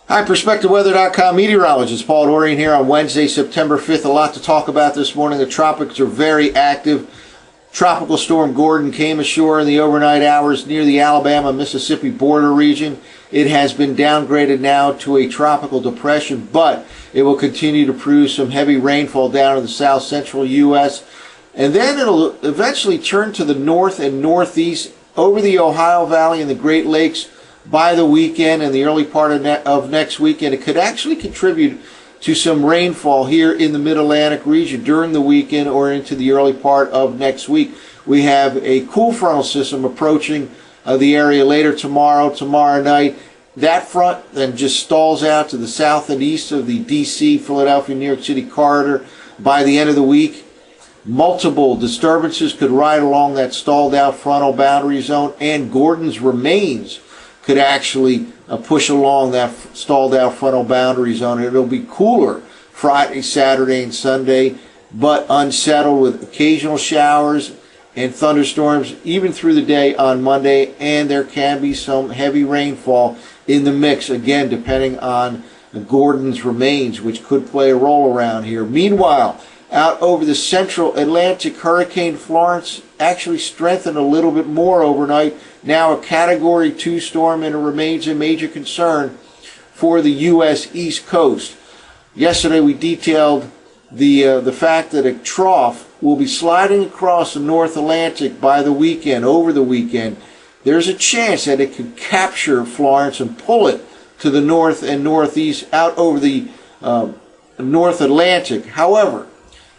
Hi, PerspectaWeather.com meteorologist Paul Dorian here on Wednesday, September 5th. A lot to talk about this morning. The tropics are very active. Tropical storm Gordon came ashore in the overnight hours near the Alabama-Mississippi border region. It has been downgraded now to a tropical depression, but it will continue to produce some heavy rainfall down in the south central U.S. And then it'll eventually turn to the north and northeast over the Ohio Valley and the Great Lakes by the weekend and the early part of next weekend. It could actually contribute to some rainfall here in the mid-Atlantic region during the weekend or into the early part of next week. We have a cool frontal system approaching the area later tomorrow night. That front then just stalls out to the south and east of the D.C., Philadelphia, New York City corridor by the end of the week. Multiple disturbances could ride along that stalled out frontal boundary zone, and Gordon's remains could actually push along that stalled out frontal boundary zone. It'll be cooler Friday, Saturday, and Sunday, but unsettled with occasional showers and thunderstorms even through the day on Monday, and there can be some heavy rainfall in the mix, again, depending on Gordon's remains, which could play a role around here. Meanwhile, out over the central Atlantic, Hurricane Florence actually strengthened a little bit more overnight. Now a Category 2 storm, and it remains a major concern for the U.S. East Coast. Yesterday we detailed the fact that a trough will be sliding across the North Atlantic by the weekend, over the weekend. There's a chance that it could capture Florence and pull it to the north and northeast out over the North Atlantic. However,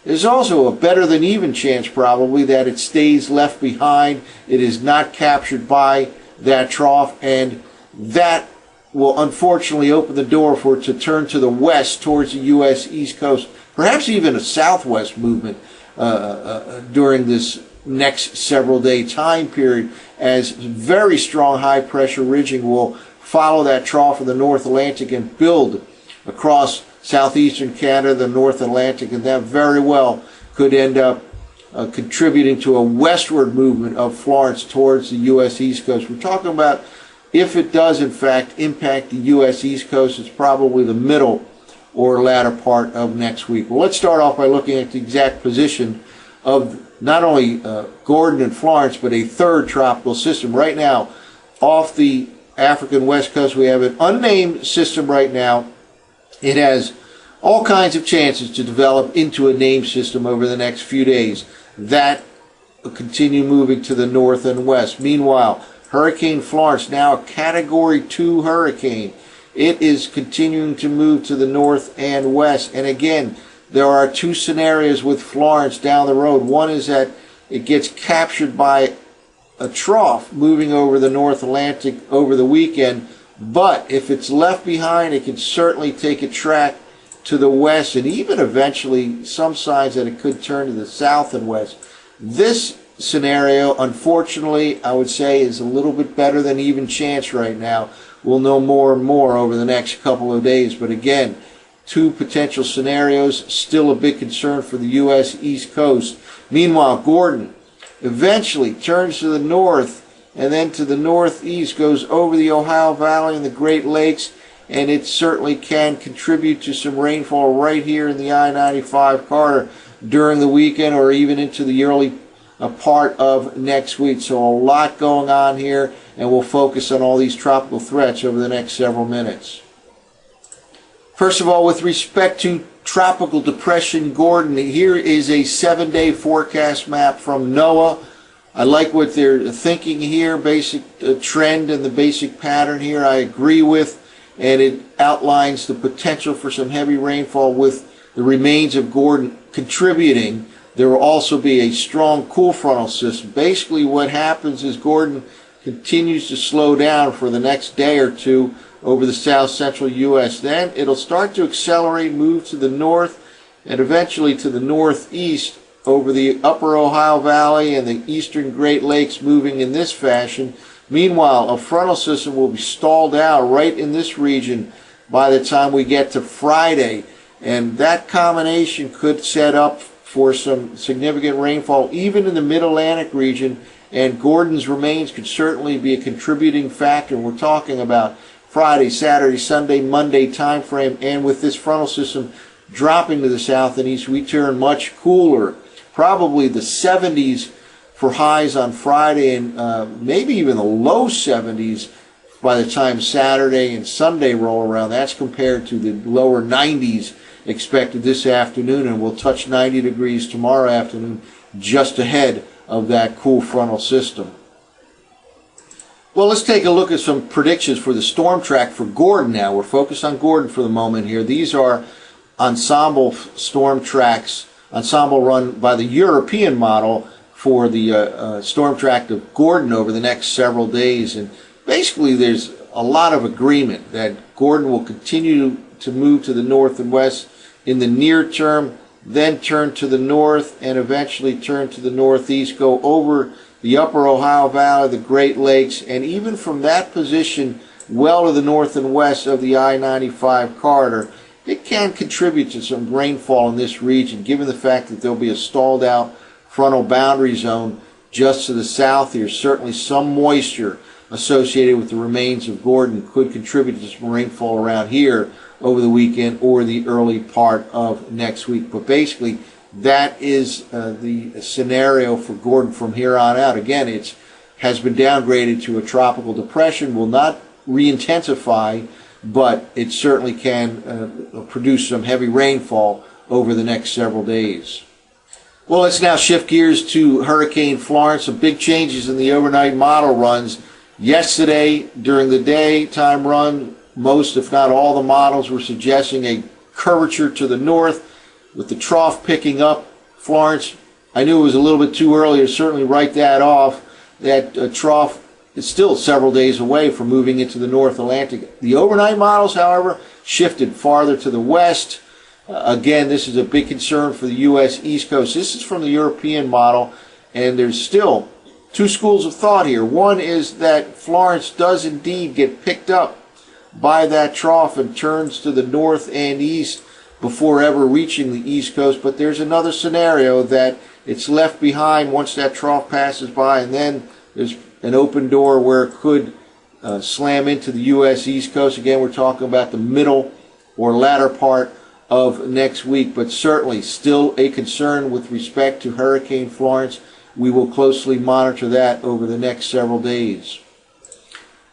there's also a better than even chance probably that it stays left behind. It is not captured by that trough, and that will unfortunately open the door for it to turn to the west towards the U.S. East Coast, perhaps even a southwest movement during this next several day time period, as very strong high pressure ridging will follow that trough of the North Atlantic and build across southeastern Canada, the North Atlantic, and that very well could end up contributing to a westward movement of Florence towards the U.S. East Coast. We're talking about, if it does in fact impact the U.S. East Coast, it's probably the middle or latter part of next week. Well, let's start off by looking at the exact position of not only Gordon and Florence, but a third tropical system. Right now, off the African west coast, we have an unnamed system right now. It has all kinds of chances to develop into a named system over the next few days. That will continue moving to the north and west. Meanwhile, Hurricane Florence, now a Category 2 hurricane. It is continuing to move to the north and west. And again, there are two scenarios with Florence down the road. One is that it gets captured by a trough moving over the North Atlantic over the weekend. But if it's left behind, it can certainly take a track to the west, and even eventually some signs that it could turn to the south and west. This scenario, unfortunately, I would say is a little bit better than even chance right now. We'll know more and more over the next couple of days. But again, two potential scenarios, still a big concern for the U.S. East Coast. Meanwhile, Gordon eventually turns to the north and then to the northeast, goes over the Ohio Valley and the Great Lakes, and it certainly can contribute to some rainfall right here in the I-95 corridor during the weekend or even into the early part of next week. So a lot going on here, and we'll focus on all these tropical threats over the next several minutes. First of all, with respect to Tropical Depression Gordon, here is a 7-day forecast map from NOAA. I like what they're thinking here, basic trend and the basic pattern here I agree with, and it outlines the potential for some heavy rainfall with the remains of Gordon contributing. There will also be a strong cool frontal system. Basically what happens is Gordon continues to slow down for the next day or two over the south central U.S. Then it'll start to accelerate, move to the north, and eventually to the northeast over the upper Ohio Valley and the eastern Great Lakes, moving in this fashion. Meanwhile, a frontal system will be stalled out right in this region by the time we get to Friday, and that combination could set up for some significant rainfall even in the mid-Atlantic region, and Gordon's remains could certainly be a contributing factor. We're talking about Friday, Saturday, Sunday, Monday time frame. And with this frontal system dropping to the south and east, we turn much cooler. Probably the 70s for highs on Friday, and maybe even the low 70s by the time Saturday and Sunday roll around. That's compared to the lower 90s expected this afternoon, and we'll touch 90 degrees tomorrow afternoon, just ahead of that cool frontal system. Well, let's take a look at some predictions for the storm track for Gordon now. We're focused on Gordon for the moment here. These are ensemble storm tracks, ensemble run by the European model for the storm track of Gordon over the next several days. And basically there's a lot of agreement that Gordon will continue to move to the north and west in the near term, then turn to the north and eventually turn to the northeast, go over the upper Ohio Valley, the Great Lakes, and even from that position well to the north and west of the I-95 corridor. It can contribute to some rainfall in this region, given the fact that there'll be a stalled out frontal boundary zone just to the south here. Certainly some moisture associated with the remains of Gordon could contribute to some rainfall around here over the weekend or the early part of next week. But basically, that is the scenario for Gordon from here on out. Again, it has been downgraded to a tropical depression, will not re-intensify, but it certainly can produce some heavy rainfall over the next several days. Well, let's now shift gears to Hurricane Florence. Some big changes in the overnight model runs. Yesterday, during the daytime run, most, if not all, the models were suggesting a curvature to the north with the trough picking up. Florence, I knew it was a little bit too early to certainly write that off. That trough is still several days away from moving into the North Atlantic. The overnight models, however, shifted farther to the west. Again, this is a big concern for the U.S. East Coast. This is from the European model, and there's still two schools of thought here. One is that Florence does indeed get picked up by that trough and turns to the north and east before ever reaching the East Coast. But there's another scenario that it's left behind once that trough passes by, and then there's an open door where it could slam into the U.S. East Coast. Again, we're talking about the middle or latter part of next week, but certainly still a concern with respect to Hurricane Florence. We will closely monitor that over the next several days.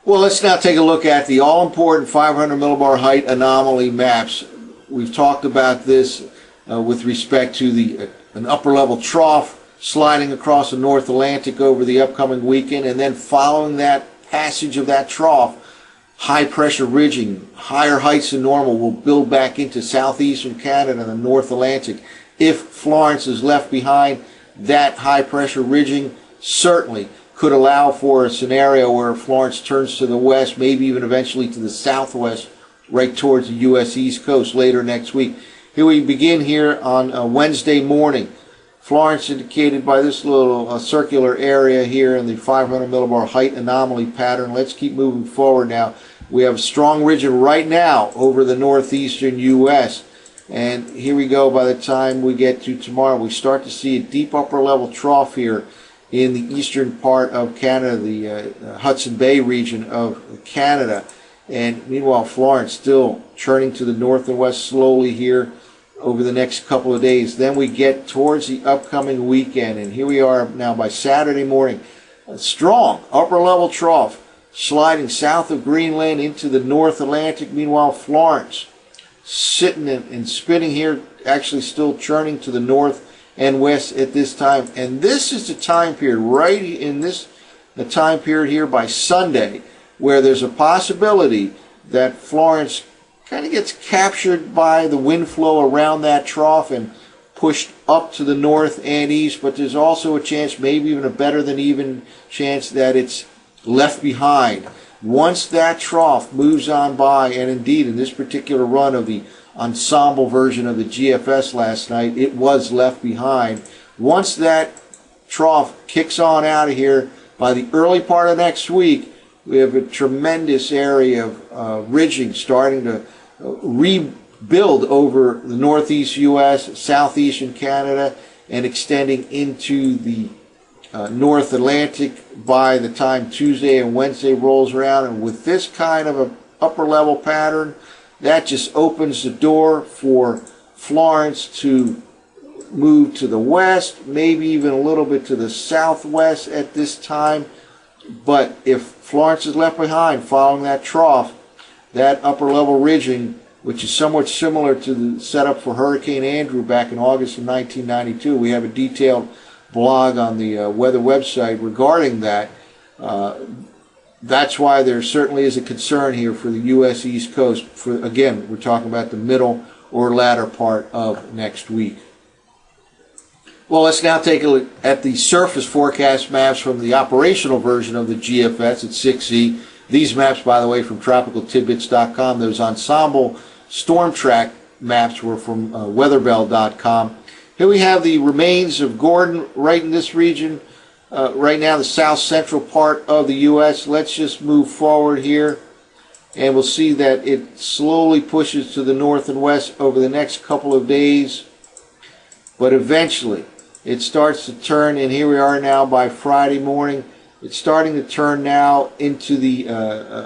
Well, let's now take a look at the all-important 500 millibar height anomaly maps. We've talked about this with respect to an upper-level trough sliding across the North Atlantic over the upcoming weekend, and then following that passage of that trough, high-pressure ridging, higher heights than normal will build back into southeastern Canada and the North Atlantic. If Florence is left behind, that high-pressure ridging certainly could allow for a scenario where Florence turns to the west, maybe even eventually to the southwest, right towards the U.S. East Coast later next week. Here we begin here on Wednesday morning. Florence indicated by this little circular area here in the 500 millibar height anomaly pattern. Let's keep moving forward now. We have a strong ridging right now over the northeastern U.S. And here we go. By the time we get to tomorrow, we start to see a deep upper level trough here in the eastern part of Canada, the Hudson Bay region of Canada. And meanwhile, Florence still churning to the north and west slowly here over the next couple of days. Then we get towards the upcoming weekend, and here we are now by Saturday morning. A strong upper level trough sliding south of Greenland into the North Atlantic. Meanwhile, Florence sitting and spinning here, actually still churning to the north and west at this time. And this is the time period, right in the time period here by Sunday, where there's a possibility that Florence kind of gets captured by the wind flow around that trough and pushed up to the north and east. But there's also a chance, maybe even a better than even chance, that it's left behind. Once that trough moves on by, and indeed in this particular run of the ensemble version of the GFS last night, it was left behind. Once that trough kicks on out of here, by the early part of next week, we have a tremendous area of ridging starting to rebuild over the northeast U.S., southeastern Canada, and extending into the North Atlantic by the time Tuesday and Wednesday rolls around. And with this kind of a upper level pattern. That just opens the door for Florence to move to the west, maybe even a little bit to the southwest at this time. But if Florence is left behind following that trough, that upper level ridging, which is somewhat similar to the setup for Hurricane Andrew back in August of 1992. We have a detailed blog on the weather website regarding that. That's why there certainly is a concern here for the U.S. East Coast. Again, we're talking about the middle or latter part of next week. Well, let's now take a look at the surface forecast maps from the operational version of the GFS at 6Z. These maps, by the way, from tropicaltidbits.com. Those ensemble storm track maps were from weatherbell.com. Here we have the remains of Gordon right in this region. Right now, the south central part of the U.S. Let's just move forward here, and we'll see that it slowly pushes to the north and west over the next couple of days. But eventually, it starts to turn, and here we are now by Friday morning. It's starting to turn now into the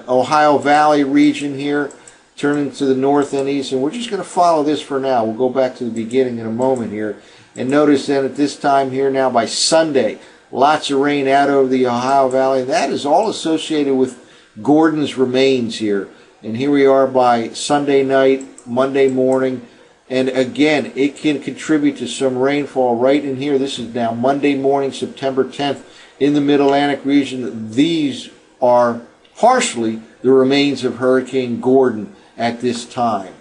Ohio Valley region here, turning to the north and east. And we're just going to follow this for now. We'll go back to the beginning in a moment here. And notice that at this time here now by Sunday, lots of rain out over the Ohio Valley. That is all associated with Gordon's remains here. And here we are by Sunday night, Monday morning. And again, it can contribute to some rainfall right in here. This is now Monday morning, September 10th, in the Mid-Atlantic region. These are partially the remains of Hurricane Gordon at this time.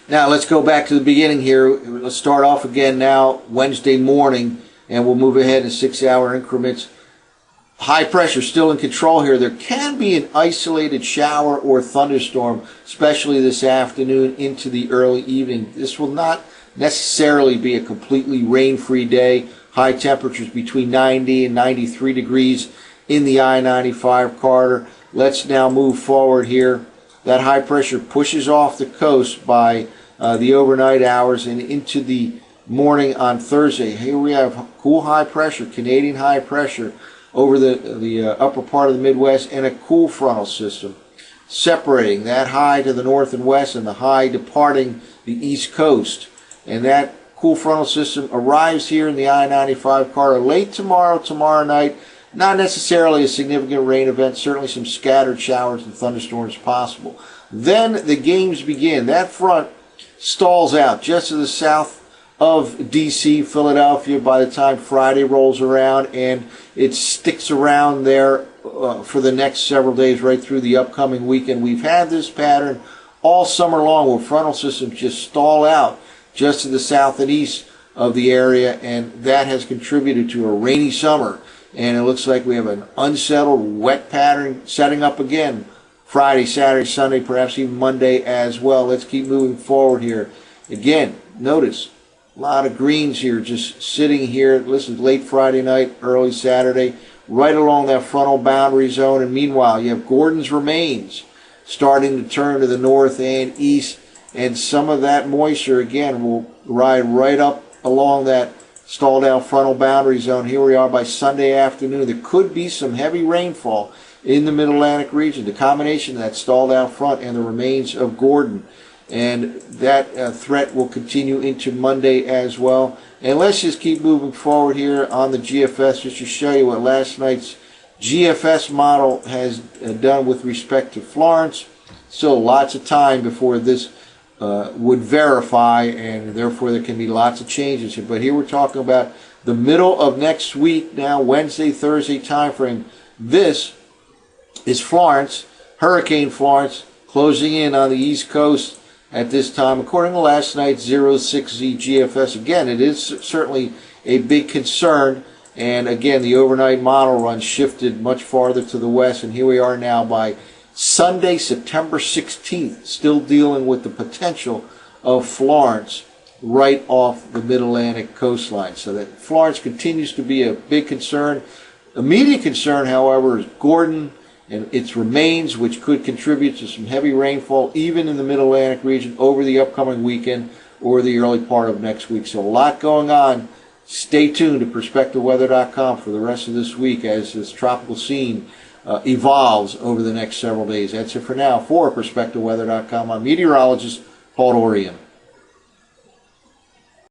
Now, let's go back to the beginning here. Let's start off again now, Wednesday morning, and we'll move ahead in 6-hour increments. High pressure still in control here. There can be an isolated shower or thunderstorm, especially this afternoon into the early evening. This will not necessarily be a completely rain-free day. High temperatures between 90 and 93 degrees in the I-95 corridor. Let's now move forward here. That high pressure pushes off the coast by the overnight hours and into the morning on Thursday. Here we have cool high pressure, Canadian high pressure, over the upper part of the Midwest, and a cool frontal system separating that high to the north and west and the high departing the east coast. And that cool frontal system arrives here in the I-95 corridor late tomorrow night. Not necessarily a significant rain event, certainly some scattered showers and thunderstorms possible. Then the games begin. That front stalls out just to the south of D.C., Philadelphia, by the time Friday rolls around, and it sticks around there for the next several days right through the upcoming weekend. We've had this pattern all summer long where frontal systems just stall out just to the south and east of the area, and that has contributed to a rainy summer. And it looks like we have an unsettled, wet pattern setting up again Friday, Saturday, Sunday, perhaps even Monday as well. Let's keep moving forward here. Again, notice a lot of greens here just sitting here. This is late Friday night, early Saturday, right along that frontal boundary zone. And meanwhile, you have Gordon's remains starting to turn to the north and east. And some of that moisture, again, will ride right up along that stalled out frontal boundary zone. Here we are by Sunday afternoon. There could be some heavy rainfall in the Mid-Atlantic region. The combination of that stalled out front and the remains of Gordon. And that threat will continue into Monday as well. And let's just keep moving forward here on the GFS just to show you what last night's GFS model has done with respect to Florence. Still lots of time before this would verify, and therefore there can be lots of changes here. But here we're talking about the middle of next week now, Wednesday, Thursday time frame. This is Florence, Hurricane Florence, closing in on the East Coast at this time. According to last night's 06Z GFS, again, it is certainly a big concern. And again, the overnight model run shifted much farther to the west, and here we are now by Sunday, September 16th, still dealing with the potential of Florence right off the Mid-Atlantic coastline. So that Florence continues to be a big concern. Immediate concern, however, is Gordon and its remains, which could contribute to some heavy rainfall even in the Mid-Atlantic region over the upcoming weekend or the early part of next week. So a lot going on. Stay tuned to PerspectaWeather.com for the rest of this week as this tropical scene evolves over the next several days. That's it for now. For PerspectaWeather.com, I'm meteorologist Paul Orion.